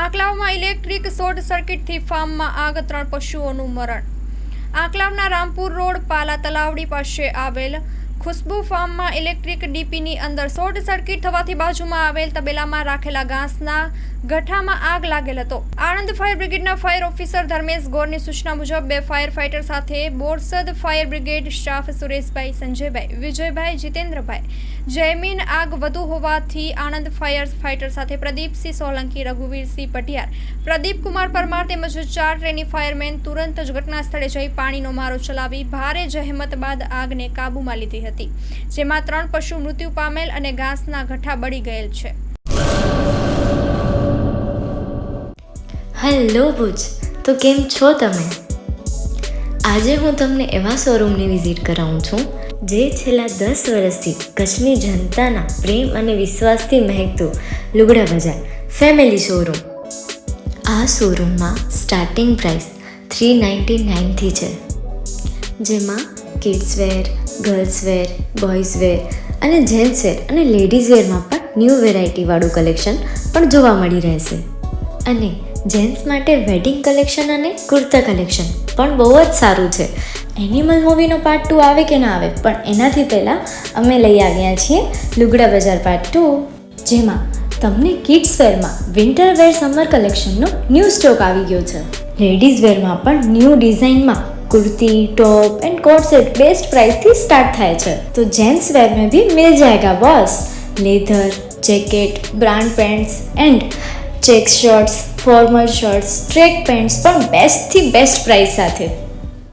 આંકલાવમાં electric short સર્કિટથી ફાર્મમાં આગ, 3 પશુઓનું મરણ. આંકલાવના રામપુર રોડ પાલા તલાવડી પાસે આવેલ ખુશ્બુ ફાર્મમાં ઇલેક્ટ્રિક ડીપીની અંદર શોર્ટ સર્કિટ થવાથી બાજુમાં આવેલ તબેલામાં રાખેલા ઘાસના ગઠ્ઠામાં આગ લાગેલ હતો. આણંદ ફાયર બ્રિગેડના ફાયર ઓફિસર ધર્મેશ ગોરની સૂચના મુજબ 2 ફાયર ફાઇટર સાથે Borsad fire brigade staff Sureshbhai, Sanjaybhai, Vijaybhai, Jitendrabhai Jaymin આગ વધુ હોવાથી આણંદ ફાયર ફાઇટર સાથે પ્રદીપસિંહ સોલંકી, રઘુવીરસિંહ પટિયાર, પ્રદીપ કુમાર પરમાર તેમજ 4 ટ્રેની ફાયરમેન તુરંત જ ઘટના સ્થળે જઈ પાણીનો મારો ચલાવી ભારે જહેમત બાદ આગને કાબૂમાં લીધી હતી, જેમાં 3 પશુ મૃત્યુ પામેલ અને ઘાસના ગઠ્ઠા બળી ગયેલ છે. હેલો ભુજ, તો કેમ છો તમે? આજે હું તમને એવા શોરૂમની વિઝિટ કરાવું છું જે છેલ્લા 10 વર્ષથી કચ્છની જનતાના પ્રેમ અને વિશ્વાસથી મહેકતું લુગડા બજાર ફેમિલી શોરૂમ. આ શોરૂમમાં સ્ટાર્ટિંગ પ્રાઇસ 399થી છે, જેમાં kids wear, girls wear, boys wear અને જેન્ટ્સ વેર અને લેડીઝ વેરમાં પણ ન્યૂ વેરાયટીવાળું કલેક્શન પણ જોવા મળી રહેશે. અને જેન્ટ્સ માટે વેડિંગ કલેક્શન અને કુર્તા કલેક્શન પણ બહુ જ સારું છે. એનિમલ મૂવીનો પાર્ટ 2 આવે કે ના આવે, પણ એનાથી પહેલાં અમે લઈ આવ્યા છીએ લુગડા બજાર પાર્ટ 2, જેમાં તમને કિડ્સ વેરમાં વિન્ટર વેર સમર કલેક્શનનો ન્યૂ સ્ટોક આવી ગયો છે. લેડીઝ વેરમાં પણ ન્યૂ ડિઝાઇનમાં kurti, top and coat set best price थी स्टार्ट थाय छे. तो जेंट्स वेर में भी मिल जाएगा boss. Leather, jacket, brand pants and check shirts, formal shirts, track pants પણ બેસ્ટ થી બેસ્ટ પ્રાઇસ સાથે.